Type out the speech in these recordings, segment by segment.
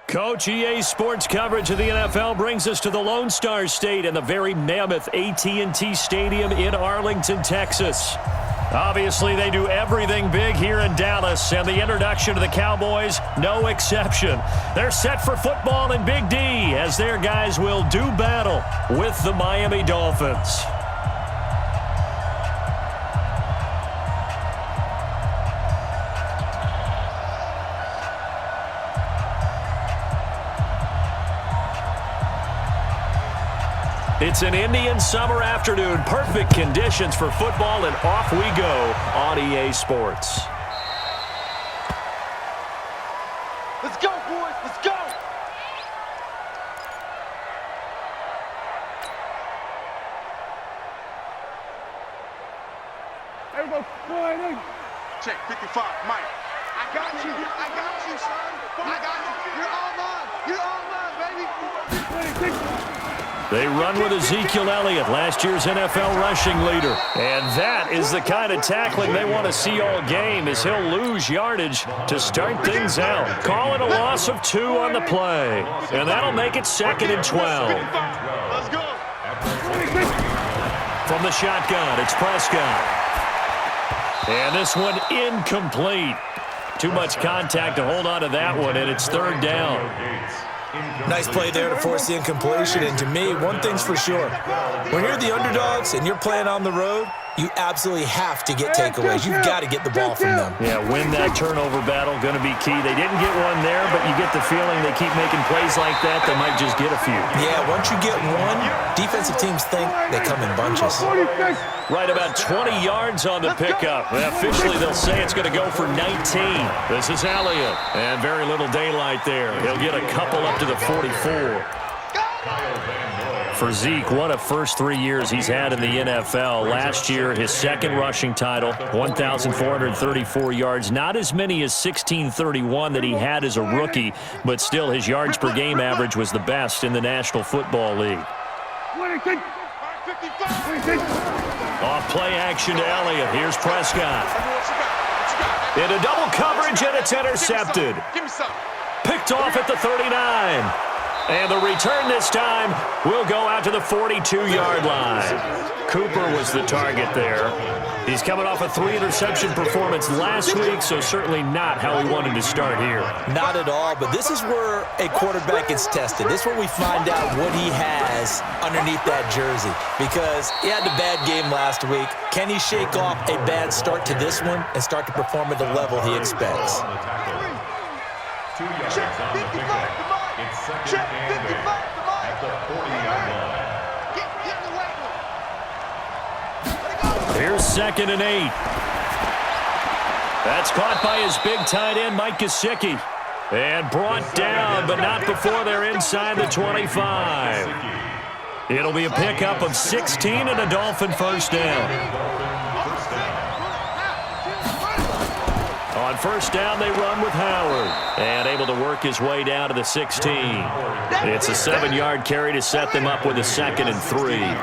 Coach, EA Sports coverage of the NFL brings us to the Lone Star State and the very mammoth AT&T Stadium in Arlington, Texas. Obviously, they do everything big here in Dallas, and the introduction to the Cowboys, no exception. They're set for football in Big D as their guys will do battle with the Miami Dolphins. It's an Indian summer afternoon. Perfect conditions for football, and off we go on EA Sports. Let's go, boys. Let's go. Everybody, go. Check 55, Mike. I got you. I got you, son. I got you. You're all mine. You're all mine, baby. They run with Ezekiel Elliott, last year's NFL rushing leader. And that is the kind of tackling they want to see all game, as he'll lose yardage to start things out. Calling a loss of 2 on the play. And that'll make it 2nd and 12. Let's go. From the shotgun, it's Prescott. And this one incomplete. Too much contact to hold on to that one, and it's 3rd down. Nice play there to force the incompletion, and to me, one thing's for sure. When you're the underdogs and you're playing on the road, you absolutely have to get takeaways. You've got to get the ball from them. Yeah, win that turnover battle, going to be key. They didn't get one there, but you get the feeling they keep making plays like that, they might just get a few. Yeah, once you get one, defensive teams think they come in bunches. Right about 20 yards on the pickup. Officially, they'll say it's going to go for 19. This is Elliott, and very little daylight there. He'll get a couple up to the 44. For Zeke, what a first 3 years he's had in the NFL. Last year, his 2nd rushing title, 1,434 yards. Not as many as 1,631 that he had as a rookie, but still his yards per game average was the best in the National Football League. Off play action to Elliott. Here's Prescott. Into double coverage, and it's intercepted. Picked off at the 39. And the return this time will go out to the 42-yard line. Cooper was the target there. He's coming off a 3-interception performance last week, so certainly not how he wanted to start here. Not at all, but this is where a quarterback gets tested. This is where we find out what he has underneath that jersey, because he had a bad game last week. Can he shake off a bad start to this one and start to perform at the level he expects? 2 yards on the pickup. It's 2nd and 8 at the 40-yard line. Here's 2nd and 8. That's caught by his big tight end, Mike Gesicki. And brought down, but not before they're inside the 25. It'll be a pickup of 16 and a Dolphin first down. On first down, they run with Howard. And able to work his way down to the 16. It's a 7-yard carry to set them up with a 2nd and 3. A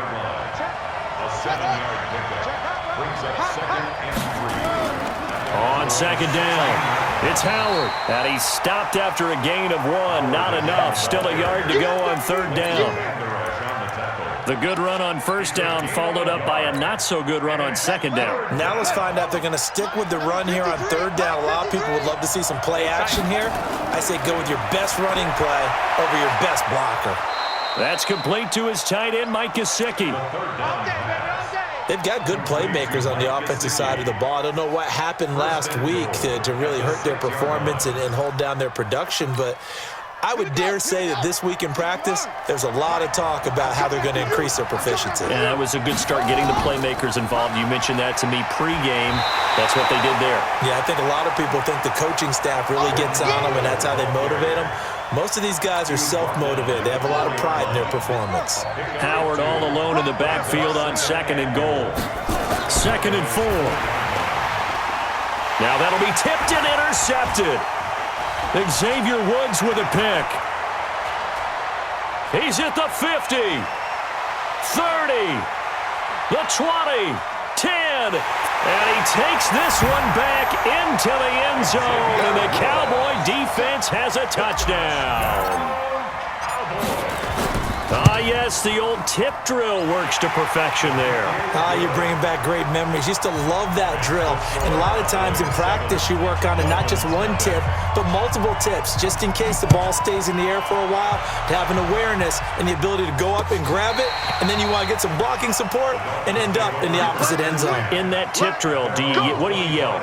7-yard pickup brings up 2nd and 3. On 2nd down, it's Howard. And he's stopped after a gain of 1. Not enough. Still a yard to go on 3rd down. The good run on first down followed up by a not-so-good run on 2nd down. Now let's find out if they're going to stick with the run here on 3rd down. A lot of people would love to see some play action here. I say go with your best running play over your best blocker. That's complete to his tight end, Mike Gesicki. They've got good playmakers on the offensive side of the ball. I don't know what happened last week to really hurt their performance and hold down their production, but I would dare say that this week in practice, there's a lot of talk about how they're going to increase their proficiency. And that was a good start getting the playmakers involved. You mentioned that to me pregame. That's what they did there. Yeah, I think a lot of people think the coaching staff really gets on them, and that's how they motivate them. Most of these guys are self-motivated. They have a lot of pride in their performance. Howard all alone in the backfield on 2nd and goal. 2nd and 4. Now that'll be tipped and intercepted. Xavier Woods with a pick. He's at the 50, 30, the 20, 10, And he takes this one back into the end zone, and the Cowboy defense has a touchdown. Ah, yes, the old tip drill works to perfection there. You're bringing back great memories. Used to love that drill. And a lot of times in practice, you work on it, not just one tip, but multiple tips, just in case the ball stays in the air for a while, to have an awareness and the ability to go up and grab it, and then you want to get some blocking support and end up in the opposite end zone. In that tip drill, what do you yell?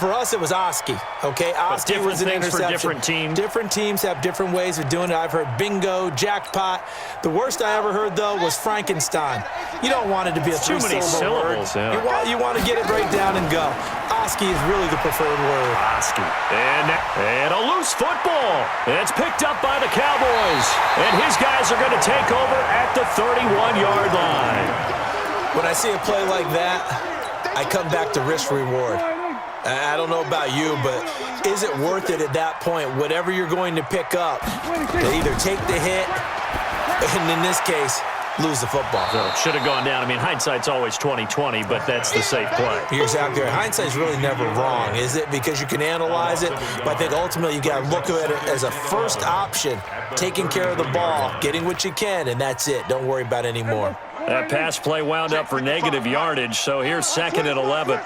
For us, it was Oski, okay? Oski was an interception. For different teams. Different teams have different ways of doing it. I've heard bingo, jackpot. The worst I ever heard, though, was Frankenstein. You don't want it to be a three-syllable word. Yeah. You want to get it right down and go. Oski is really the preferred word. Oski. And a loose football. It's picked up by the Cowboys. And his guys are going to take over at the 31-yard line. When I see a play like that, I come back to risk-reward. I don't know about you, but is it worth it at that point, whatever you're going to pick up, to either take the hit, and in this case, lose the football? So it should have gone down. I mean, hindsight's always 20/20, but that's the safe play. You're exactly right. Hindsight's really never wrong, is it? Because you can analyze it, but I think ultimately you got to look at it as a first option, taking care of the ball, getting what you can, and that's it. Don't worry about any more. That pass play wound up for negative yardage, so here's 2nd and 11.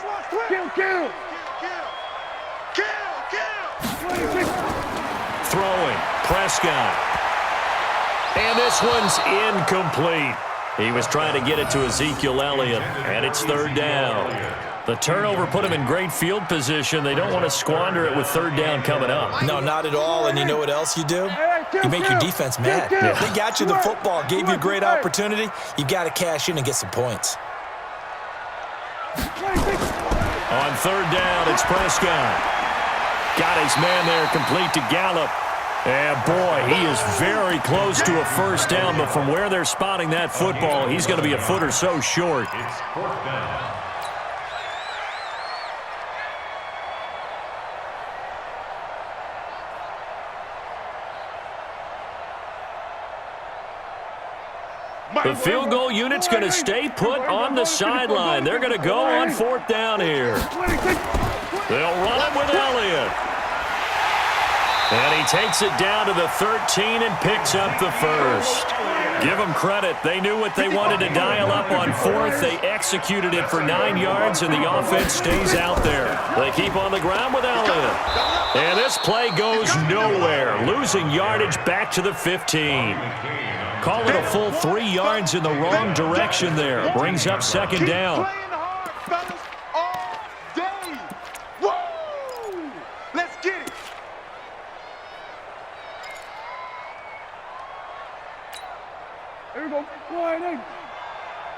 Throwing, Prescott. And this one's incomplete. He was trying to get it to Ezekiel Elliott, and it's 3rd down. The turnover put him in great field position. They don't want to squander it with 3rd down coming up. No, not at all. And you know what else you do? You make your defense mad. Yeah. They got you the football, gave you a great opportunity. You got to cash in and get some points. On 3rd down, it's Prescott. Got his man there, complete to Gallup. And, boy, he is very close to a 1st down, but from where they're spotting that football, he's going to be a foot or so short. It's 4th down. The field goal unit's going to stay put on the sideline. They're going to go on 4th down here. They'll run it with Elliott. And he takes it down to the 13 and picks up the 1st. Give them credit. They knew what they wanted to dial up on 4th. They executed it for 9 yards, and the offense stays out there. They keep on the ground with Elliott. And this play goes nowhere, losing yardage back to the 15. Call it a full 3 yards in the wrong direction there. Brings up 2nd down. Here we go. Sliding.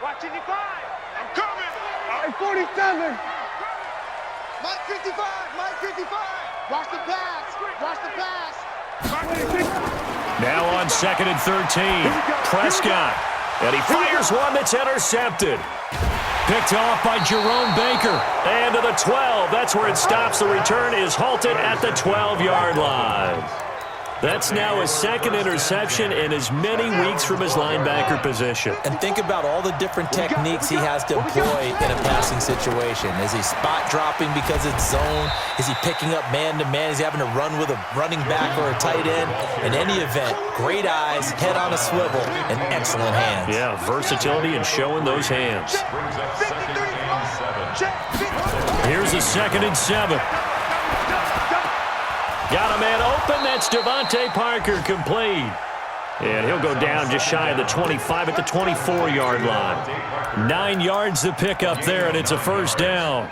Watch 55. I'm coming. I'm 47. Mike 55. Mike 55. Watch the pass. Watch the pass. Now on 2nd and 13. Prescott. And he fires one that's intercepted. Picked off by Jerome Baker. And to the 12. That's where it stops. The return is halted at the 12-yard line. That's now his 2nd interception in as many weeks from his linebacker position. And think about all the different techniques he has to employ in a passing situation. Is he spot dropping because it's zone? Is he picking up man-to-man? Is he having to run with a running back or a tight end? In any event, great eyes, head on a swivel, and excellent hands. Yeah, versatility and showing those hands. Here's a 2nd and 7. Got a man open. That's Devontae Parker, complete. And he'll go down just shy of the 25 at the 24-yard line. 9 yards to pick up there, and it's a 1st down.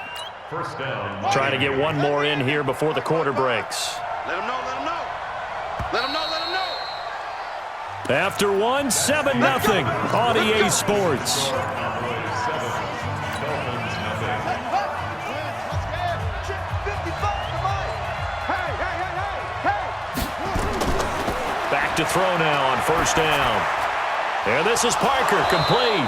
Trying to get one more in here before the quarter breaks. Let him know, let him know. Let him know, let him know. After one, 7-0 on EA Sports. To throw now on 1st down. And this is Parker, complete.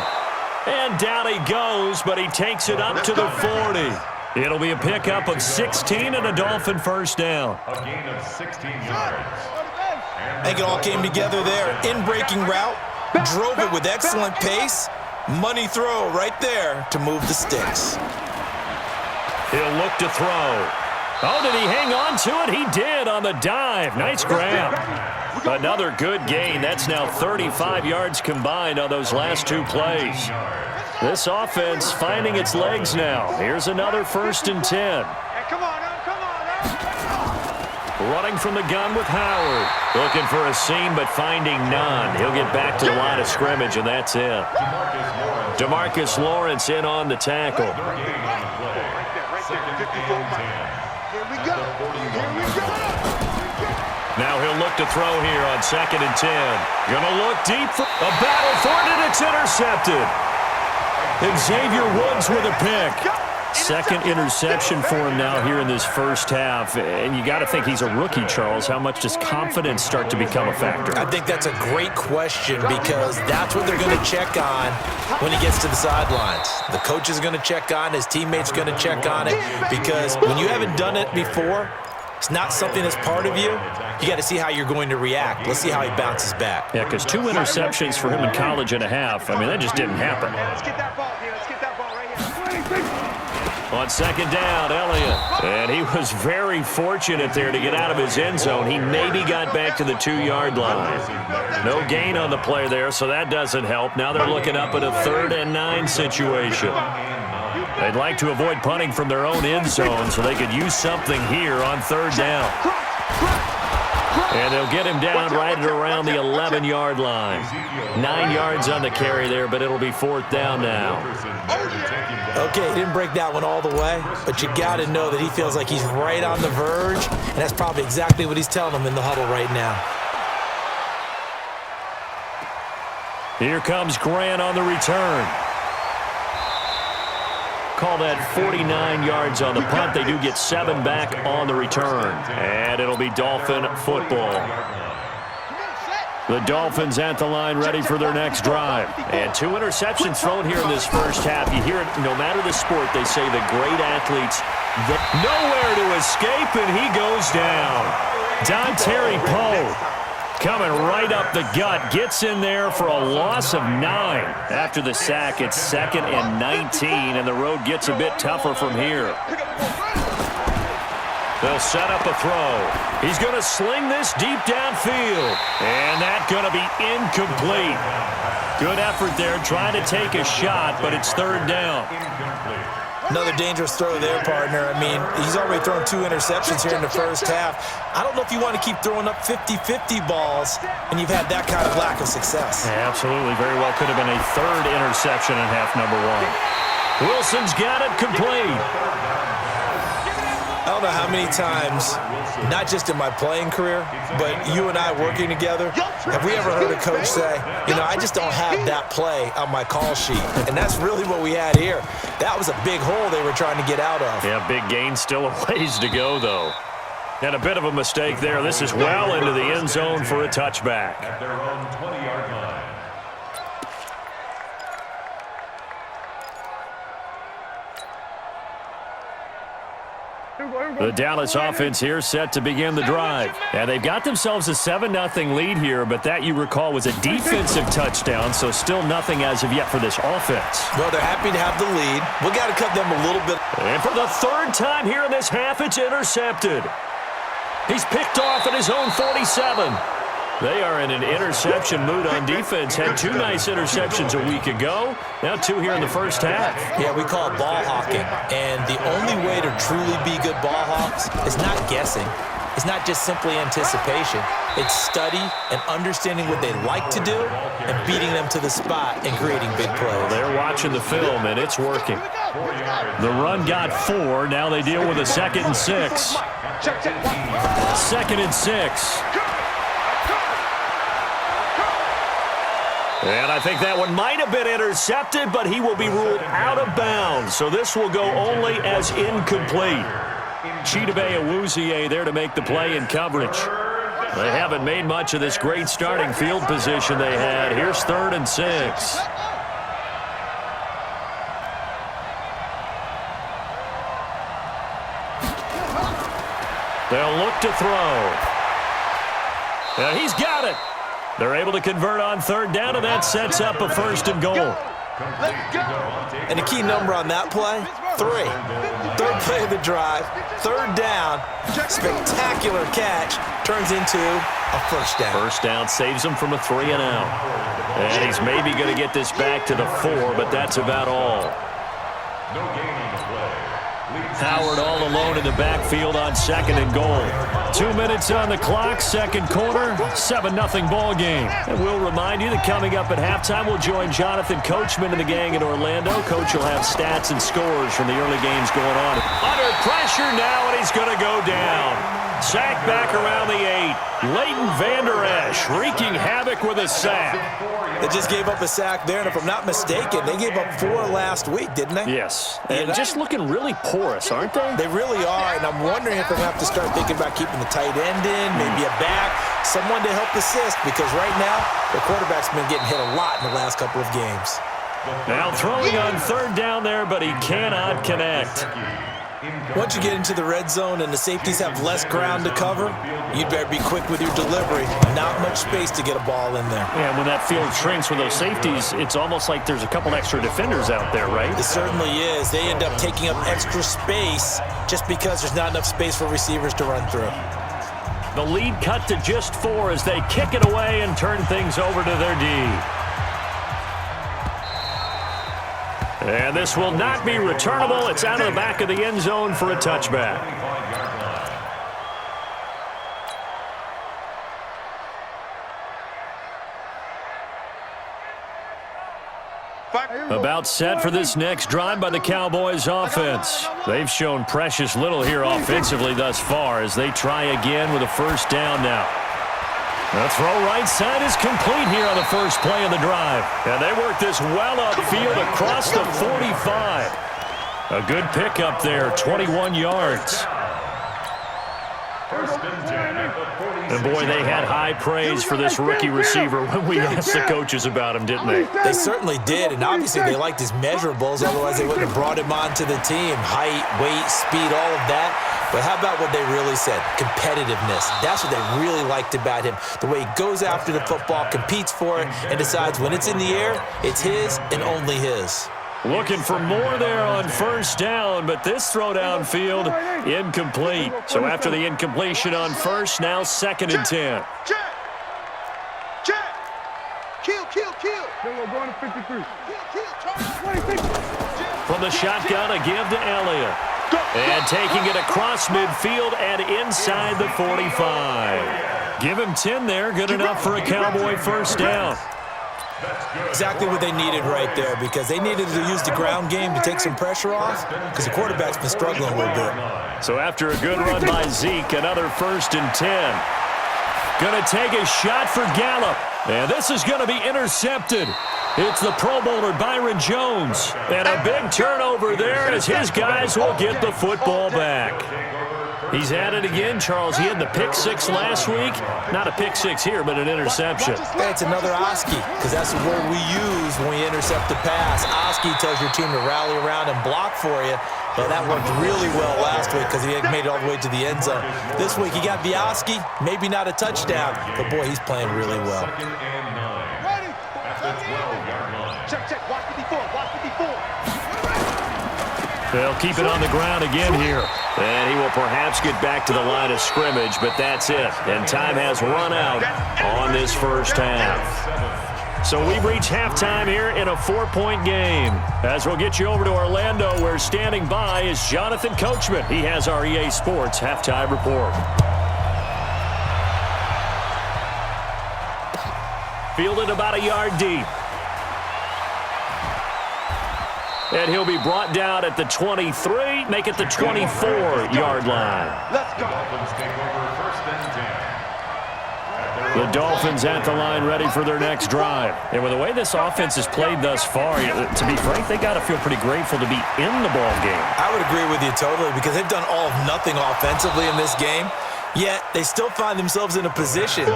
And down he goes, but he takes it up to the 40. It'll be a pickup of 16 and a Dolphin 1st down. A gain of 16 yards. I think it all came together there. In-breaking route, drove it with excellent pace. Money throw right there to move the sticks. He'll look to throw. Oh, did he hang on to it? He did on the dive. Nice grab. Another good gain. That's now 35 yards combined on those last two plays. This offense finding its legs now. Here's another 1st and 10. Come on. Running from the gun with Howard. Looking for a seam, but finding none. He'll get back to the line of scrimmage, and that's it. DeMarcus Lawrence in on the tackle. Now he'll look to throw here on 2nd and 10. Gonna look deep for a battle for it, and it's intercepted. Xavier Woods with a pick. Second interception for him now here in this first half. And you got to think he's a rookie, Charles. How much does confidence start to become a factor? I think that's a great question because that's what they're going to check on when he gets to the sidelines. The coach is going to check on, his teammates going to check on it because when you haven't done it before, it's not something that's part of you. You got to see how you're going to react. Let's see how he bounces back. Yeah, because 2 interceptions for him in college and a half. I mean, that just didn't happen. Let's get that ball here. Let's get that ball right here. On 2nd down, Elliott. And he was very fortunate there to get out of his end zone. He maybe got back to the 2-yard line. No gain on the play there, so that doesn't help. Now they're looking up at a 3rd and 9 situation. They'd like to avoid punting from their own end zone so they could use something here on 3rd down. And they'll get him down right at around the 11-yard line. 9 yards on the carry there, but it'll be 4th down now. Okay, he didn't break that one all the way, but you got to know that he feels like he's right on the verge, and that's probably exactly what he's telling them in the huddle right now. Here comes Grant on the return. Call that 49 yards on the punt. They do get 7 back on the return. And it'll be Dolphin football. The Dolphins at the line ready for their next drive. And 2 interceptions thrown here in this first half. You hear it, no matter the sport, they say the great athletes, nowhere to escape, and he goes down. Dontari Poe coming right up the gut, gets in there for a loss of 9. After the sack, it's 2nd and 19, and the road gets a bit tougher from here. They'll set up a throw. He's going to sling this deep downfield, and that's going to be incomplete. Good effort there, trying to take a shot, but it's 3rd down. Another dangerous throw there, partner. I mean, he's already thrown 2 interceptions here in the first half. I don't know if you want to keep throwing up 50-50 balls when you've had that kind of lack of success. Yeah, absolutely. Very well could have been a 3rd interception in half number 1. Wilson's got it complete. I don't know how many times, not just in my playing career, but you and I working together, have we ever heard a coach say, you know, I just don't have that play on my call sheet. And that's really what we had here. That was a big hole they were trying to get out of. Yeah, big gain, still a ways to go, though. And a bit of a mistake there. This is well into the end zone for a touchback. At their own 20-yard line. The Dallas offense here set to begin the drive. And they've got themselves a 7-0 lead here, but that, you recall, was a defensive touchdown, so still nothing as of yet for this offense. Well, they're happy to have the lead. We got to cut them a little bit. And for the 3rd time here in this half, it's intercepted. He's picked off at his own 47. They are in an interception mood on defense. Had 2 nice interceptions a week ago. Now 2 here in the first half. Yeah, we call it ball hawking. And the only way to truly be good ball hawks is not guessing. It's not just simply anticipation. It's study and understanding what they like to do and beating them to the spot and creating big plays. They're watching the film, and it's working. The run got 4. Now they deal with a 2nd and 6. 2nd and 6. And I think that one might have been intercepted, but he will be ruled out of bounds. So this will go only as incomplete. Chidobe Awuzie there to make the play in coverage. They haven't made much of this great starting field position they had. Here's 3rd and 6. They'll look to throw. And he's got it. They're able to convert on 3rd down, and that sets up a 1st and goal. And the key number on that play, 3. Third play of the drive, third down, spectacular catch, turns into a first down. First down saves him from a 3 and out. And he's maybe going to get this back to the 4, but that's about all. No gain on the play. Howard all alone in the backfield on 2nd and goal. 2 minutes on the clock, second quarter, 7-0 ball game. And we'll remind you that coming up at halftime, we'll join Jonathan Coachman and the gang in Orlando. Coach will have stats and scores from the early games going on. Under pressure now, and he's going to go down. Sack back around the 8. Leighton Vander Esch wreaking havoc with a sack. They just gave up a sack there, and if I'm not mistaken, they gave up 4 last week, didn't they? Yes, and just looking really porous, aren't they? They really are, and I'm wondering if they're going to have to start thinking about keeping the tight end in, maybe a back, someone to help assist, because right now, the quarterback's been getting hit a lot in the last couple of games. Now throwing on third down there, but he cannot connect. Once you get into the red zone and the safeties have less ground to cover, you'd better be quick with your delivery. Not much space to get a ball in there. Yeah, when that field shrinks with those safeties, it's almost like there's a couple extra defenders out there, right? It certainly is. They end up taking up extra space just because there's not enough space for receivers to run through. The lead cut to just 4 as they kick it away and turn things over to their D. And this will not be returnable. It's out of the back of the end zone for a touchback. About set for this next drive by the Cowboys offense. They've shown precious little here offensively thus far as they try again with a first down now. The throw right side is complete here on the first play of the drive. And they work this well upfield across the 45. A good pickup there, 21 yards. And boy, they had high praise for this rookie receiver when we asked the coaches about him, didn't they? They certainly did, and obviously they liked his measurables, otherwise they wouldn't have brought him onto the team. Height, weight, speed, all of that. But how about what they really said? Competitiveness. That's what they really liked about him. The way he goes after the football, competes for it, and decides when it's in the air, it's his and only his. Looking for more there on first down, but this throw downfield, incomplete. So after the incompletion on first, now 2nd and 10. Check. Kill. We're going to 53. Kill. From the shotgun, a give to Elliott. And taking it across midfield and inside the 45. Give him 10 there, good enough for a Cowboy first down. Exactly what they needed right there, because they needed to use the ground game to take some pressure off, because the quarterback's been struggling a little bit. So after a good run by Zeke, another 1st and 10. Going to take a shot for Gallup, and this is going to be intercepted. It's the Pro Bowler Byron Jones, and a big turnover there as his guys will get the football back. He's at it again, Charles. He had the pick 6 last week. Not a pick 6 here, but an interception. That's another Oski, because that's the word we use when we intercept a pass. Oski tells your team to rally around and block for you. But that worked really well last week because he had made it all the way to the end zone. This week he got the Oski, maybe not a touchdown, but boy, he's playing really well. Ready. Check. Watch 54. They'll keep it on the ground again here. And he will perhaps get back to the line of scrimmage, but that's it. And time has run out on this first half. So we've reached halftime here in a 4-point game. As we'll get you over to Orlando, where standing by is Jonathan Coachman. He has our EA Sports halftime report. Fielded about a yard deep. And he'll be brought down at the 23, make it the 24-yard line. Let's go. The Dolphins at the line ready for their next drive. And with the way this offense has played thus far, to be frank, they got to feel pretty grateful to be in the ball game. I would agree with you totally, because they've done all of nothing offensively in this game, yet they still find themselves in a position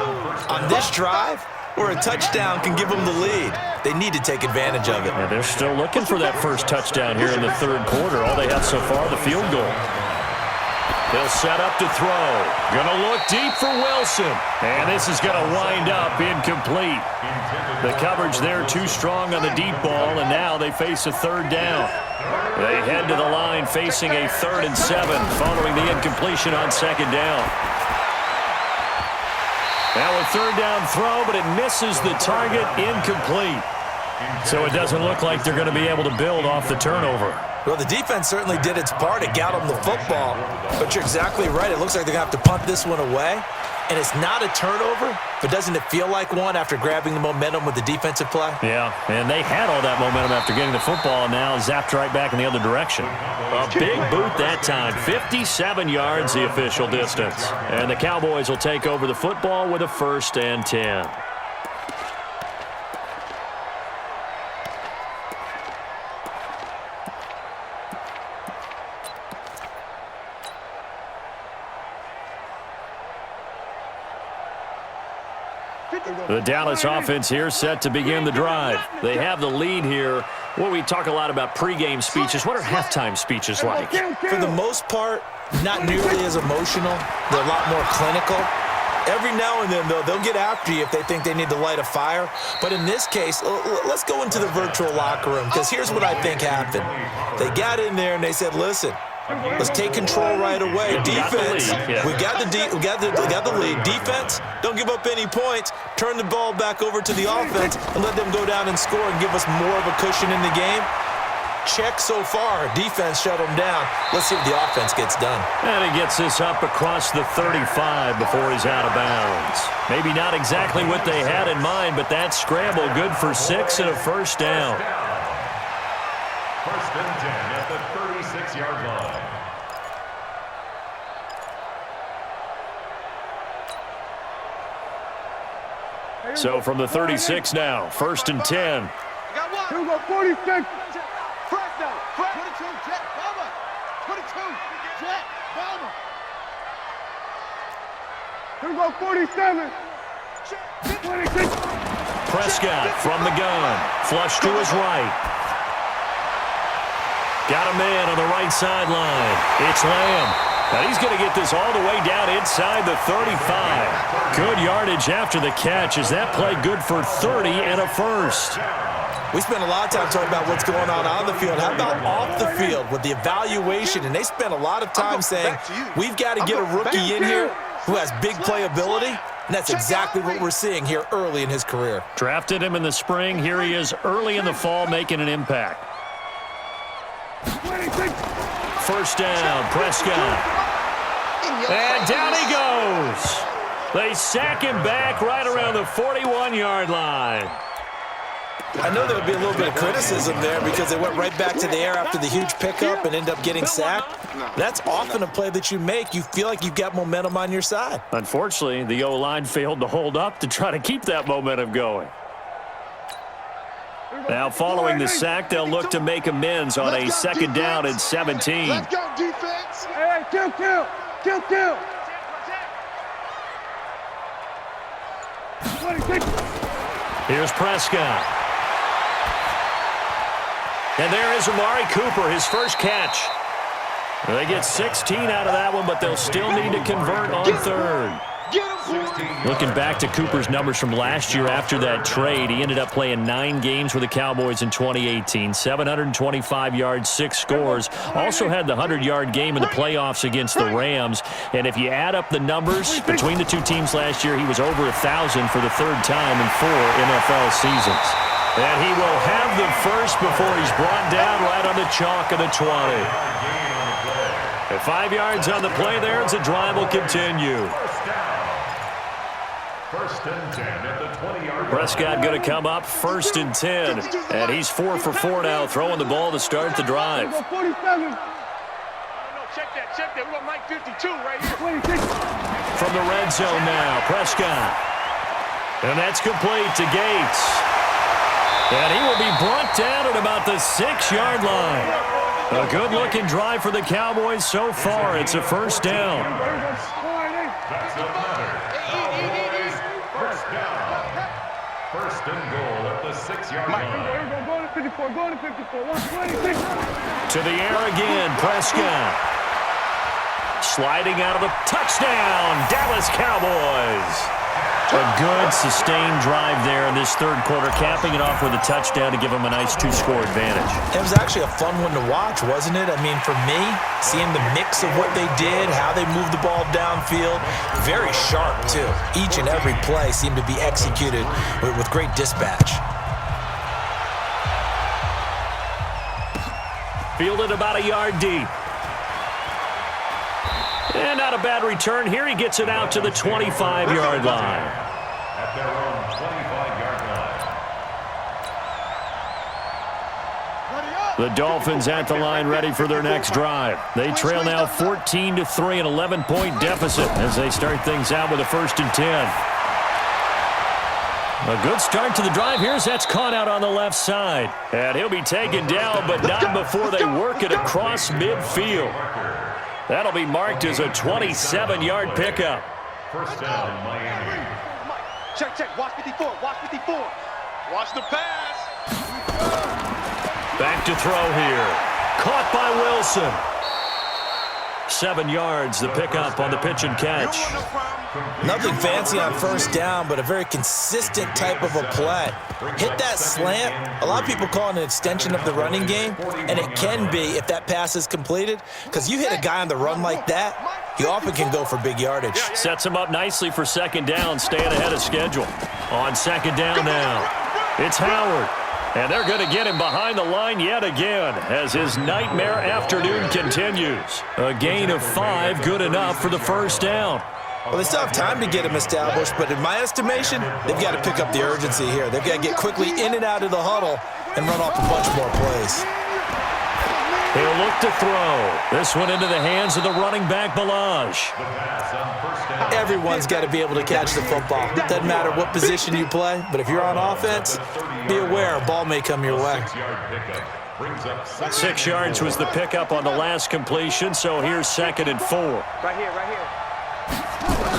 on this drive where a touchdown can give them the lead. They need to take advantage of it. And they're still looking for that first touchdown here in the third quarter. All they have so far, the field goal. He'll set up to throw. Gonna look deep for Wilson. And this is gonna wind up incomplete. The coverage there too strong on the deep ball, and now they face a third down. They head to the line facing a 3rd and 7 following the incompletion on 2nd down. Now a 3rd down throw, but it misses the target, incomplete. So it doesn't look like they're going to be able to build off the turnover. Well, the defense certainly did its part. It got them the football. But you're exactly right. It looks like they're going to have to punt this one away. And it's not a turnover, but doesn't it feel like one after grabbing the momentum with the defensive play? Yeah, and they had all that momentum after getting the football, and now zapped right back in the other direction. A big boot that time. 57 yards, the official distance. And the Cowboys will take over the football with a 1st and 10. The Dallas offense here set to begin the drive. They have the lead here. Well, we talk a lot about pregame speeches. What are halftime speeches like? For the most part, not nearly as emotional. They're a lot more clinical. Every now and then, though, they'll get after you if they think they need to light a fire. But in this case, let's go into the virtual locker room, because here's what I think happened. They got in there and they said, listen, let's take control right away. Defense, we got the lead. Defense, don't give up any points. Turn the ball back over to the offense and let them go down and score and give us more of a cushion in the game. Check so far. Defense shut them down. Let's see if the offense gets done. And he gets this up across the 35 before he's out of bounds. Maybe not exactly what they had in mind, but that scramble good for 6 and a 1st down. 1st and 10 at the 36-yard line. So from the 36 now, 1st and 10. Here we go, 46. Press now. 22, Jet, Bama. 22, Jet, Bama. Here we go, 47. 26. Prescott from the gun. Flush to his right. Got a man on the right sideline. It's Lamb. Now he's going to get this all the way down inside the 35. Good yardage after the catch. Is that play good for 30 and a 1st? We spent a lot of time talking about what's going on the field. How about off the field with the evaluation? And they spent a lot of time saying, we've got to get a rookie in here who has big playability. And that's exactly what we're seeing here early in his career. Drafted him in the spring. Here he is early in the fall making an impact. 1st down, Prescott. And down he goes. They sack him back right around the 41-yard line. I know there would be a little bit of criticism there because they went right back to the air after the huge pickup and end up getting sacked. That's often a play that you make. You feel like you've got momentum on your side. Unfortunately, the O-line failed to hold up to try to keep that momentum going. Now, following the sack, they'll look to make amends on a 2nd down and 17. Let's go, defense. Hey, kill. 26. Here's Prescott. And there is Amari Cooper, his first catch. They get 16 out of that one, but they'll still need to convert on 3rd. Looking back to Cooper's numbers from last year after that trade, he ended up playing 9 games with the Cowboys in 2018. 725 yards, 6 scores. Also had the 100-yard game in the playoffs against the Rams. And if you add up the numbers between the two teams last year, he was over 1,000 for the 3rd time in 4 NFL seasons. And he will have the first before he's brought down right on the chalk of the 20. At 5 yards on the play there, as the drive will continue. 1st and 10 at the 20-yard line. Prescott going to come up 1st and 10. And he's 4 for 4 now, throwing the ball to start the drive. 47. Check that. We got Mike 52 right here. 26. From the red zone now, Prescott. And that's complete to Gates. And he will be brought down at about the 6-yard line. A good-looking drive for the Cowboys so far. It's a 1st down. That's another. Cowboys 1st down. 1st and goal at the 6-yard line. Go to 54. 126. To the air again, Prescott. Sliding out of the touchdown, Dallas Cowboys. A good, sustained drive there in this third quarter, capping it off with a touchdown to give them a nice 2-score advantage. It was actually a fun one to watch, wasn't it? I mean, for me, seeing the mix of what they did, how they moved the ball downfield, very sharp, too. Each and every play seemed to be executed with great dispatch. Fielded about a yard deep. And not a bad return here. He gets it out to the 25-yard line. At their own 25-yard line. The Dolphins at the line ready for their next drive. They trail now 14-3, an 11-point deficit as they start things out with a 1st and 10. A good start to the drive here as that's caught out on the left side. And he'll be taken down, but not before they work it across midfield. That'll be marked as a 27-yard pickup. First down, Miami. Check. Watch 54. Watch the pass. Back to throw here. Caught by Wilson. 7 yards, the pickup on the pitch and catch. Nothing fancy on first down, but a very consistent type of a play. Hit that slant. A lot of people call it an extension of the running game, and it can be if that pass is completed, because you hit a guy on the run like that, he often can go for big yardage. Sets him up nicely for second down, staying ahead of schedule. On second down now, it's Howard. And they're going to get him behind the line yet again as his nightmare afternoon continues. A gain of 5, good enough for the first down. Well, they still have time to get him established, but in my estimation, they've got to pick up the urgency here. They've got to get quickly in and out of the huddle and run off a bunch more plays. He'll look to throw. This one into the hands of the running back, Balaj. Everyone's got to be able to catch the football. Doesn't matter what position you play, but if you're on offense, be aware a ball may come your way. 6 yards was the pickup on the last completion, so here's 2nd and 4. Right here.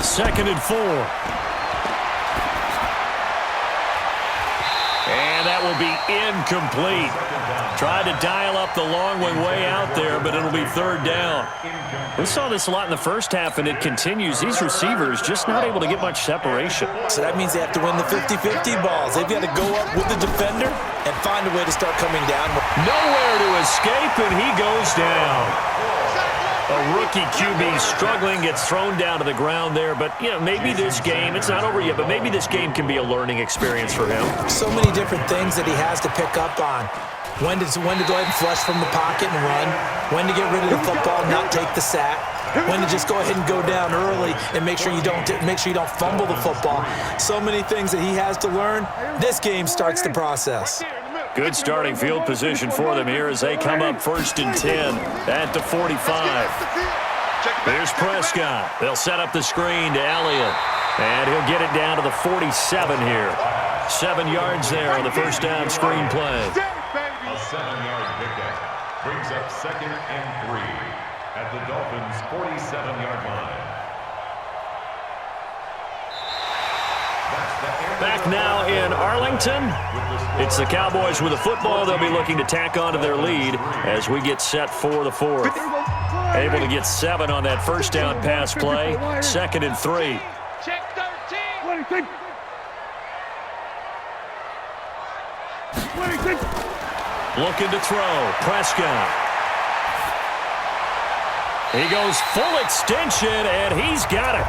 2nd and 4. And that will be incomplete. Tried to dial up the long one way out there, but it'll be 3rd down. We saw this a lot in the first half, and it continues. These receivers just not able to get much separation. So that means they have to win the 50-50 balls. They've got to go up with the defender and find a way to start coming down. Nowhere to escape, and he goes down. A rookie QB struggling, gets thrown down to the ground there. But, you know, maybe this game, it's not over yet, but maybe this game can be a learning experience for him. So many different things that he has to pick up on. When to go ahead and flush from the pocket and run. When to get rid of the football and not take the sack. When to just go ahead and go down early and make sure you don't fumble the football. So many things that he has to learn. This game starts the process. Good starting field position for them here as they come up 1st and 10 at the 45. Here's Prescott. They'll set up the screen to Elliott. And he'll get it down to the 47 here. 7 yards there on the first down screen play. A 7-yard pickup brings up 2nd and 3 at the Dolphins' 47-yard line. Back now in Arlington. It's the Cowboys with the football. They'll be looking to tack on to their lead as we get set for the 4th. Able to get 7 on that first down pass play. 2nd and 3. Check 13. Looking to throw. Prescott. He goes full extension, and he's got it.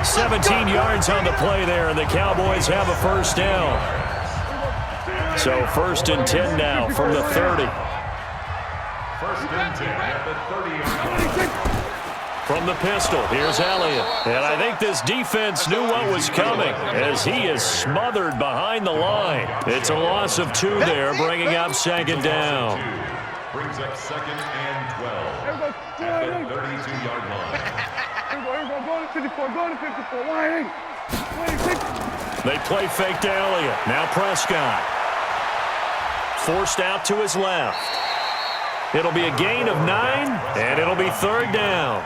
17 yards on the play there, and the Cowboys have a first down. So 1st and 10 now from the 30. 1st and 10 at the 30-yard line. From the pistol, here's Elliott. And I think this defense knew what was coming as he is smothered behind the line. It's a loss of 2 there, bringing up 2nd down. Brings up 2nd and 12 at the 32-yard line. They play fake to Elliott. Now Prescott. Forced out to his left. It'll be a gain of 9, and it'll be 3rd down.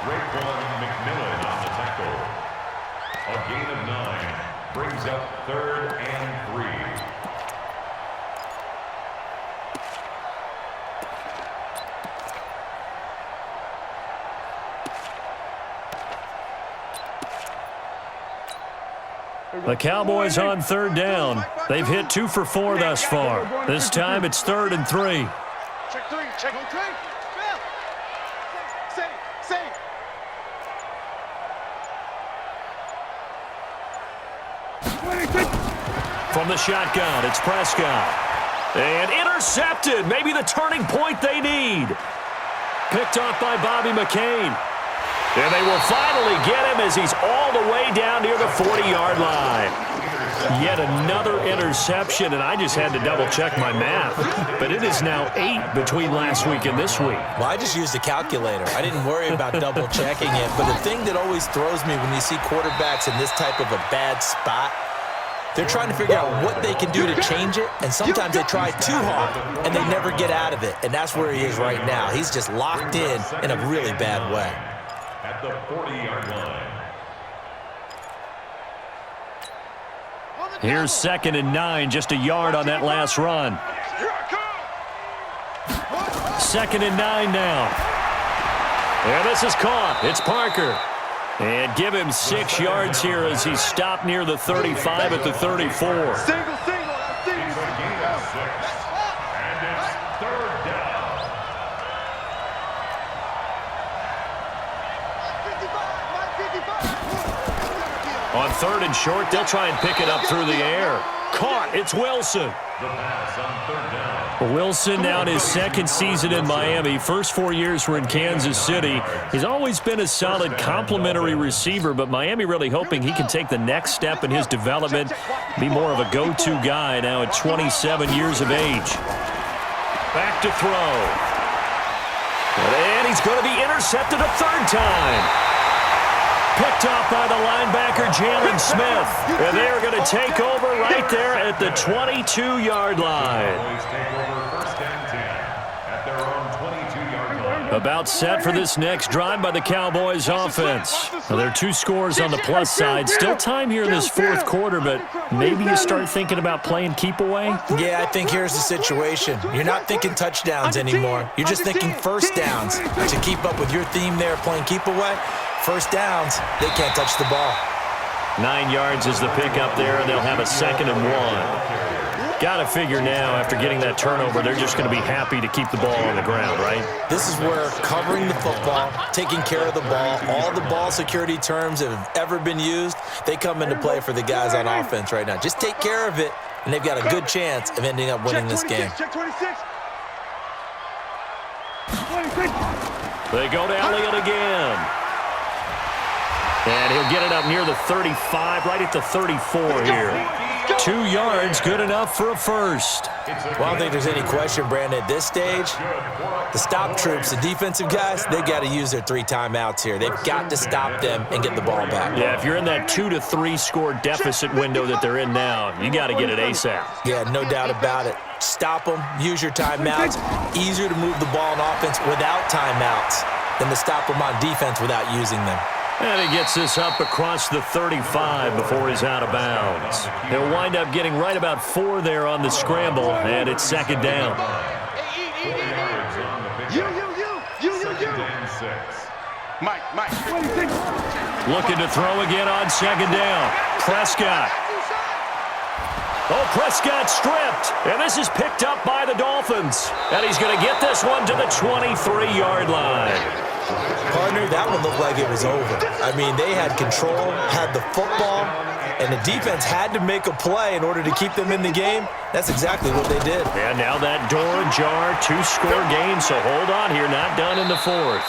Raekwon McMillan on the tackle. A gain of 9 brings up 3rd and 3. The Cowboys on third down. They've hit 2 for 4 thus far. This time it's 3rd and 3. Check 3. Check 3. Save. From the shotgun, it's Prescott. And intercepted. Maybe the turning point they need. Picked off by Bobby McCain. And they will finally get him as he's all the way down near the 40-yard line. Yet another interception, and I just had to double-check my math. But it is now 8 between last week and this week. Well, I just used a calculator. I didn't worry about double-checking it. But the thing that always throws me when you see quarterbacks in this type of a bad spot, they're trying to figure out what they can do to change it, and sometimes they try too hard, and they never get out of it. And that's where he is right now. He's just locked in a really bad way. At the 40-yard line. Here's 2nd and 9, just a yard on that last run. 2nd and 9 now. And this is caught. It's Parker. And give him 6 yards here as he's stopped near the 35 at the 34. Single. He's going to gain 6. And it's 3rd down. 55. On 3rd and short, they'll try and pick it up through the air. Caught. It's Wilson. The pass on 3rd down. Wilson now in his 2nd season in Miami. First 4 years were in Kansas City. He's always been a solid complementary receiver, but Miami really hoping he can take the next step in his development, be more of a go-to guy now at 27 years of age. Back to throw. And he's going to be intercepted a 3rd time. Picked off by the linebacker, Jalen Smith. And they are going to take over right there at the 22-yard line. Cowboys take over 1st and 10 at their own 22-yard line. About set for this next drive by the Cowboys offense. Now, there are 2 scores on the plus side. Still time here in this 4th quarter, but maybe you start thinking about playing keep away? Yeah, I think here's the situation. You're not thinking touchdowns anymore. You're just thinking 1st downs. To keep up with your theme there, playing keep away, 1st downs, they can't touch the ball. 9 yards is the pickup there, and they'll have a 2nd and 1. Got to figure now, after getting that turnover, they're just going to be happy to keep the ball on the ground, right? This is where covering the football, taking care of the ball, all the ball security terms that have ever been used, they come into play for the guys on offense right now. Just take care of it, and they've got a good chance of ending up winning this game. Check 26. They go to Elliott again. And he'll get it up near the 35, right at the 34 here. 2 yards, good enough for a first. Well, I don't think there's any question, Brandon, at this stage, the stop troops, the defensive guys, they got to use their 3 timeouts here. They've got to stop them and get the ball back. Yeah, if you're in that 2 to 3 score deficit window that they're in now, you got to get it ASAP. Yeah, no doubt about it. Stop them, use your timeouts. Easier to move the ball on offense without timeouts than to stop them on defense without using them. And he gets this up across the 35 before he's out of bounds. He'll wind up getting right about 4 there on the scramble, and it's 2nd down. 4 yards on the pickup. You. 2nd and 6. Mike. Looking to throw again on 2nd down. Prescott. Oh, Prescott stripped, and this is picked up by the Dolphins. And he's going to get this one to the 23-yard line. Partner, that one looked like it was over. I mean, they had control, had the football, and the defense had to make a play in order to keep them in the game. That's exactly what they did. And now that door ajar, 2-score game, so hold on here, not done in the 4th.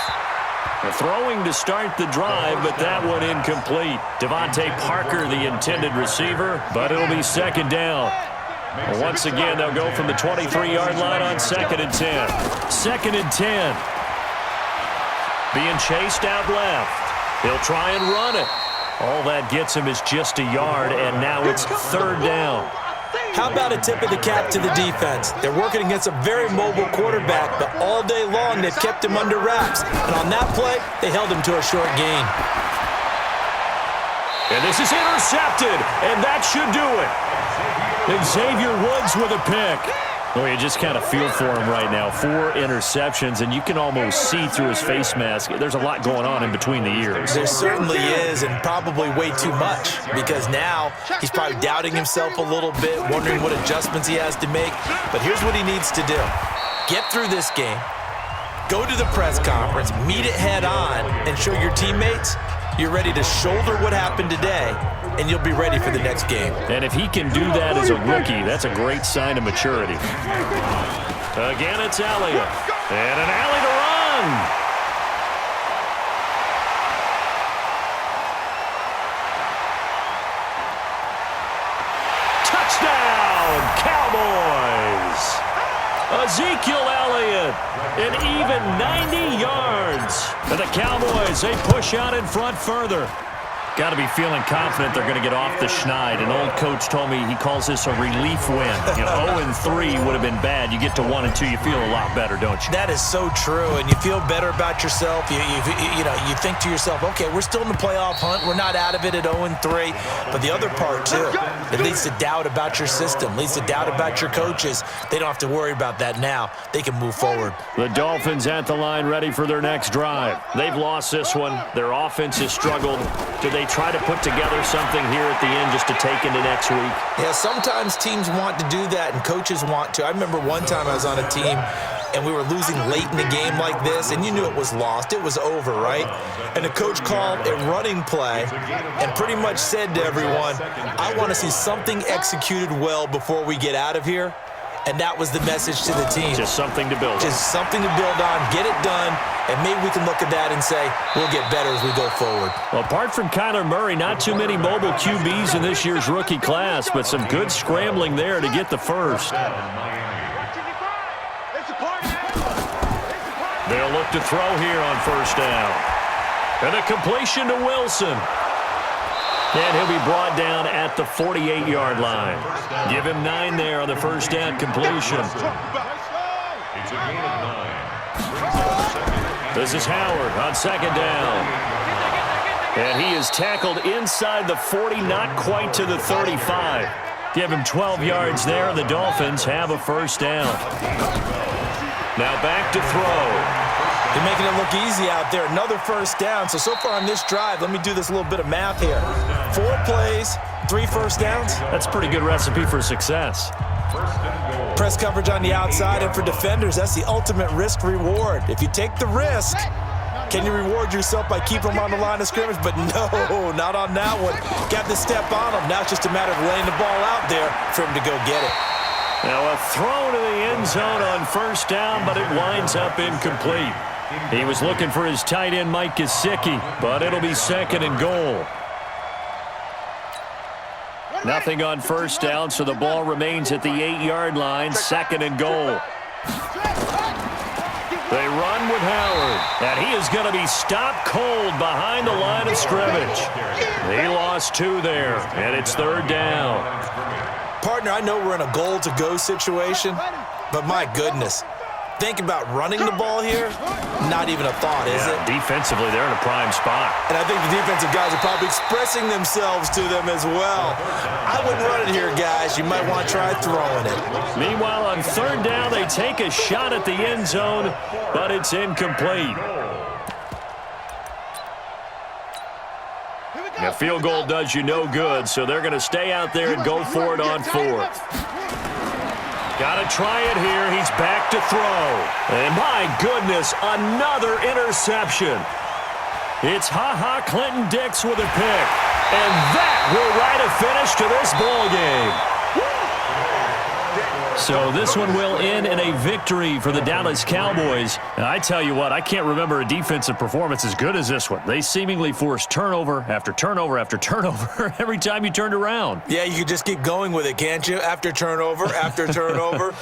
Throwing to start the drive, but that one incomplete. Devontae Parker, the intended receiver, but it'll be 2nd down. Well, once again, they'll go from the 23-yard line on 2nd and 10. 2nd and 10. Being chased out left. He'll try and run it. All that gets him is just a yard, and now it's 3rd down. How about a tip of the cap to the defense? They're working against a very mobile quarterback, but all day long they've kept him under wraps. And on that play, they held him to a short gain. And this is intercepted, and that should do it. Xavier Woods with a pick. Well, you just kind of feel for him right now. 4 interceptions, and you can almost see through his face mask. There's a lot going on in between the ears. There certainly is, and probably way too much, because now he's probably doubting himself a little bit, wondering what adjustments he has to make. But here's what he needs to do. Get through this game, go to the press conference, meet it head on, and show your teammates you're ready to shoulder what happened today, and you'll be ready for the next game. And if he can do that as a rookie, that's a great sign of maturity. Again, it's Elliott. And an alley to run. Touchdown, Cowboys. Ezekiel Elliott, an even 90 yards. And the Cowboys, they push out in front further. Got to be feeling confident they're going to get off the schneid. An old coach told me he calls this a relief win. 0-3 would have been bad. You get to 1-2, you feel a lot better, don't you? That is so true, and you feel better about yourself. You think to yourself, okay, we're still in the playoff hunt. We're not out of it at 0-3. But the other part, too, it leads to doubt about your system, leads to doubt about your coaches. They don't have to worry about that now. They can move forward. The Dolphins at the line ready for their next drive. They've lost this one. Their offense has struggled. Do they try to put together something here at the end just to take into next week? Yeah, sometimes teams want to do that and coaches want to. I remember one time I was on a team and we were losing late in the game like this, and you knew it was lost. It was over, right? And the coach called a running play and pretty much said to everyone, I want to see something executed well before we get out of here. And that was the message to the team. Just something to build on. Just something to build on, get it done, and maybe we can look at that and say, we'll get better as we go forward. Well, apart from Kyler Murray, not too many mobile QBs in this year's rookie class, but some good scrambling there to get the first. They'll look to throw here on first down. And a completion to Wilson. And he'll be brought down at the 48-yard line. Give him 9 there on the first down completion. It's a gain of 9. This is Howard on second down. And he is tackled inside the 40, not quite to the 35. Give him 12 yards there, and the Dolphins have a first down. Now back to throw. They're making it look easy out there. Another first down. So far on this drive, let me do this little bit of math here. 4 plays, 3 first downs. That's a pretty good recipe for success. Press coverage on the outside, and for defenders, that's the ultimate risk-reward. If you take the risk, can you reward yourself by keeping them on the line of scrimmage? But no, not on that one. Got to step on them. Now it's just a matter of laying the ball out there for him to go get it. Now a throw to the end zone on first down, but it winds up incomplete. He was looking for his tight end, Mike Gesicki, but it'll be second and goal. Nothing on first down, so the ball remains at the 8-yard line, second and goal. They run with Howard, and he is going to be stopped cold behind the line of scrimmage. He lost 2 there, and it's third down. Partner, I know we're in a goal-to-go situation, but my goodness. Think about running the ball here. Not even a thought, is it? Defensively, they're in a prime spot. And I think the defensive guys are probably expressing themselves to them as well. I wouldn't run it here, guys. You might want to try throwing it. Meanwhile, on third down, they take a shot at the end zone, but it's incomplete. A field goal does you no good, so they're going to stay out there and go for it on fourth. Got to try it here. He's back to throw. And my goodness, another interception. It's Ha-Ha Clinton-Dix with a pick. And that will write a finish to this ball game. So this one will end in a victory for the Dallas Cowboys. And I tell you what, I can't remember a defensive performance as good as this one. They seemingly forced turnover after turnover after turnover every time you turned around. Yeah, you could just keep going with it, can't you? After turnover, after turnover.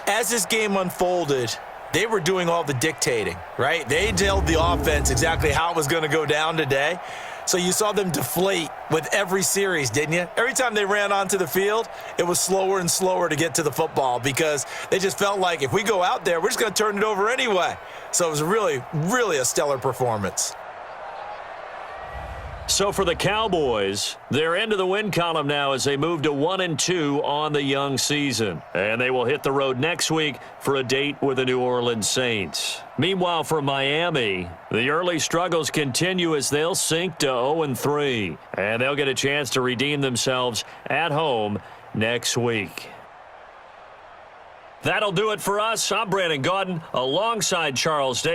As this game unfolded, they were doing all the dictating, right? They told the offense exactly how it was going to go down today. So you saw them deflate with every series, didn't you? Every time they ran onto the field, it was slower and slower to get to the football because they just felt like if we go out there, we're just going to turn it over anyway. So it was really, really a stellar performance. So for the Cowboys, they're into the win column now as they move to 1-2 on the young season. And they will hit the road next week for a date with the New Orleans Saints. Meanwhile, for Miami, the early struggles continue as they'll sink to 0-3. And they'll get a chance to redeem themselves at home next week. That'll do it for us. I'm Brandon Gaudin alongside Charles Davis.